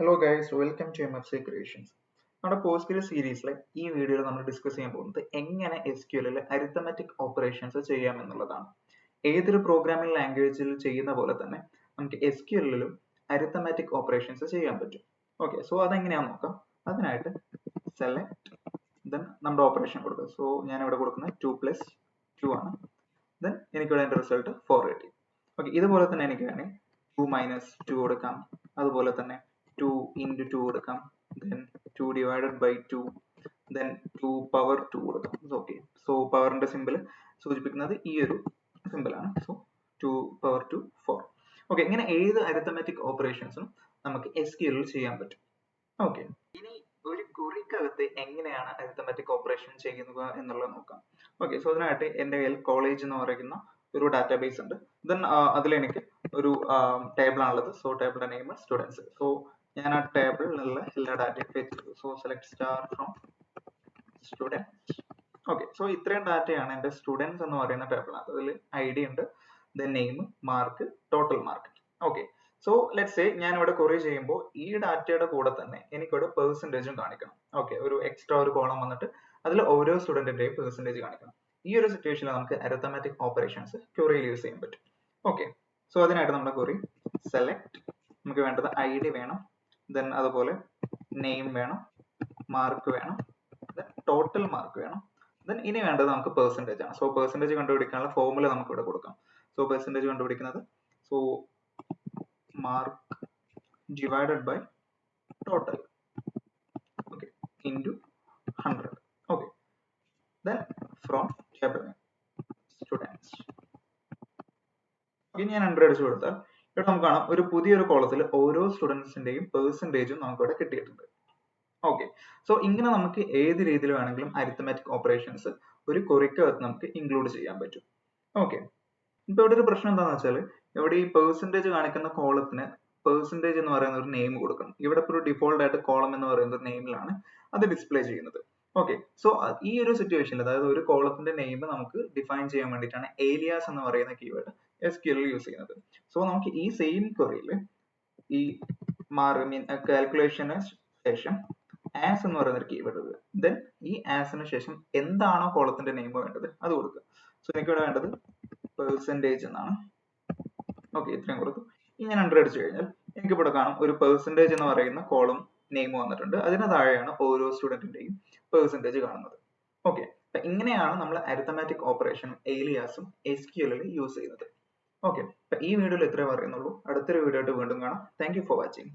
Hello guys, welcome to MFC Creations. നമ്മുടെ പോസ്റ്റ്ഗ്രെ സീരീസിലെ ഈ വീഡിയോയിൽ നമ്മൾ ഡിസ്കസ് ചെയ്യാൻ പോകുന്നത് എങ്ങനെ SQL അരിത്തമെറ്റിക് ഓപ്പറേഷൻസ് ചെയ്യാമെന്നുള്ളതാണ്. ഏതൊരു പ്രോഗ്രാമിംഗ് ലാംഗ്വേജിൽ ചെയ്യുന്ന പോലെ തന്നെ നമുക്ക് SQLലും അരിത്തമെറ്റിക് ഓപ്പറേഷൻസ് ചെയ്യാൻ പറ്റും. ഓക്കെ, സോ അതെങ്ങനെയാണെന്ന് നോക്കാം. അതിനായിട്ട് സെലക്ട് ദെൻ നമ്മുടെ ഓപ്പറേഷൻ കൊടുക്കുക. സോ ഞാൻ ഇവിടെ കൊടുക്കുന്നത് 2 + 2 ആണ്. ദെൻ എനിക്കിവിടെ എൻ്റെ റിസൾട്ട് 4 കിട്ടി. ഓക്കെ, ഇതുപോലെ തന്നെ എനിക്ക് വേണമെങ്കിൽ 2 - 2 കൊടുക്കാം. അതുപോലെ തന്നെ 2 × 2 കൊടുക്കാം, then 2 / 2, then 2 power 2 കൊടുക്കാം. ഓക്കെ, സോ പവറിന്റെ സിമ്പിൾ സൂചിപ്പിക്കുന്നത് ഈ ഒരു സിമ്പിൾ ആണ്. So 2 power 2 4. ഓക്കെ, ഇങ്ങനെ ഏത് അരിത്തമെറ്റിക് ഓപ്പറേഷൻസും നമുക്ക് SQL ചെയ്യാൻ പറ്റും. ഓക്കെ, ഇനി ഒരു ക്വറിക്കകത്ത് എങ്ങനെയാണ് അരിത്തമെറ്റിക് ഓപ്പറേഷൻ ചെയ്യുന്നത് എന്നുള്ളത് നോക്കാം. ഓക്കെ, സോ അതിനായിട്ട് എൻ്റെ കയ്യിൽ കോളേജ് എന്ന് പറയുന്ന ഒരു ഡാറ്റാബേസ് ഉണ്ട്. ദെൻ അതിലെനിക്ക് ഒരു ടേബിൾ ആണുള്ളത്. സോ ടേബിളിന്റെ നെയിം സ്റ്റുഡൻസ്. സോ ഞാൻ ആ ടേബിളിലുള്ള എല്ലാ ഡാറ്റയും ഫെച്ച് ചെയ്തു. So select star from students. Okay, so ഇത്രയും ഡാറ്റയാണ് എൻ്റെ സ്റ്റുഡൻസ് എന്ന് പറയുന്ന ടേബിളിനകത്ത്. അതിൽ ID ഉണ്ട്, then name, mark, total mark. Okay, so let's say ഞാൻ ഇവിടെ ക്വറി ചെയ്യുമ്പോൾ ഈ ഡാറ്റയുടെ കൂടെ തന്നെ എനിക്കിവിടെ പെർസെൻറ്റേജും കാണിക്കണം. ഓക്കെ, ഒരു എക്സ്ട്രാ ഒരു കോളം വന്നിട്ട് അതിൽ ഓരോ സ്റ്റുഡന്റിന്റെയും പെർസെൻറ്റേജ് കാണിക്കണം. ഈ ഒരു സിറ്റുവേഷനിൽ നമുക്ക് അരിത്തമെറ്റിക് ഓപ്പറേഷൻസ് ക്വറിയിൽ യൂസ് ചെയ്യാൻ പറ്റും. ഓക്കെ, സോ അതിനായിട്ട് നമ്മുടെ ക്വറി സെലക്ട്, നമുക്ക് വേണ്ടത് ID വേണം, ദെൻ അതുപോലെ നെയിം വേണം, മാർക്ക് വേണം, ദെൻ ടോട്ടൽ മാർക്ക് വേണം, ദെൻ ഇനി വേണ്ടത് നമുക്ക് പെർസെൻറ്റേജ് ആണ്. സോ പെർസെൻറ്റേജ് കണ്ടുപിടിക്കാനുള്ള ഫോർമുല നമുക്ക് ഇവിടെ കൊടുക്കാം. സോ പെർസെൻറ്റേജ് കണ്ടുപിടിക്കുന്നത് so mark divided by total, okay, into 100. Okay, then from table students. ഇനി ഞാൻ 100 അടിച്ചു കൊടുത്താൽ ഇവിടെ നമുക്ക് കാണാം ഒരു പുതിയൊരു കോളത്തിൽ ഓരോ സ്റ്റുഡൻസിന്റെയും പെർസെൻറ്റേജും നമുക്ക് ഇവിടെ കിട്ടിയിട്ടുണ്ട്. ഓക്കെ, സോ ഇങ്ങനെ നമുക്ക് ഏത് രീതിയിൽ വേണമെങ്കിലും അരിത്തമെറ്റിക് ഓപ്പറേഷൻസ് ഒരു ക്വറിക്കകത്ത് നമുക്ക് ഇൻക്ലൂഡ് ചെയ്യാൻ പറ്റും. ഓക്കെ, ഇപ്പൊ ഇവിടെ ഒരു പ്രശ്നം എന്താണെന്ന് വെച്ചാൽ ഇവിടെ ഈ പെർസെൻറ്റേജ് കാണിക്കുന്ന കോളത്തിന് പെർസെൻറ്റേജ് എന്ന് പറയുന്ന ഒരു നെയിം കൊടുക്കണം. ഇവിടെ ഇപ്പോൾ ഒരു ഡിഫോൾട്ട് ആയിട്ട് കോളം എന്ന് പറയുന്ന ഒരു നെയിമിലാണ് അത് ഡിസ്പ്ലേ ചെയ്യുന്നത്. ഓക്കെ, സോ ഈ ഒരു സിറ്റുവേഷനിൽ അതായത് ഒരു കോളത്തിന്റെ നെയിം നമുക്ക് ഡിഫൈൻ ചെയ്യാൻ വേണ്ടിയിട്ടാണ് ഏലിയാസ് എന്ന് പറയുന്ന കീവേഡ് SQL യൂസ് ചെയ്യുന്നത്. സോ നമുക്ക് ഈ സെയിം ക്വറിയിൽ ഈ കാൽക്കുലേഷന് ശേഷം ആസ് എന്ന് പറയുന്ന ഒരു കീവേഡ് കൊടുക്കുക. ദെൻ ഈ ആസിന് ശേഷം എന്താണോ കോളത്തിന്റെ നെയിം വേണ്ടത് അത് കൊടുക്കുക. സോ എനിക്ക് ഇവിടെ വേണ്ടത് പെർസെൻറ്റേജ് എന്നാണ്. ഓക്കെ, ഇത്രയും കൊടുത്തു. ഇനി ഞാൻ 100 അടിച്ചു കഴിഞ്ഞാൽ എനിക്ക് ഇവിടെ കാണാം ഒരു പെർസെൻറ്റേജ് എന്ന് പറയുന്ന കോളം നെയിം വന്നിട്ടുണ്ട്. അതിന് താഴെയാണ് ഓരോ സ്റ്റുഡന്റിന്റെയും പെർസെൻറ്റേജ് കാണുന്നത്. ഓക്കെ, ഇങ്ങനെയാണ് നമ്മൾ അരിത്തമെറ്റിക് ഓപ്പറേഷനും ഏലിയാസും SQL യൂസ് ചെയ്യുന്നത്. ഓക്കെ, ഈ വീഡിയോയിൽ ഇത്രേ പറയുന്നുള്ളൂ. അടുത്തൊരു വീഡിയോ ആയിട്ട് വീണ്ടും കാണാം. Thank you for watching.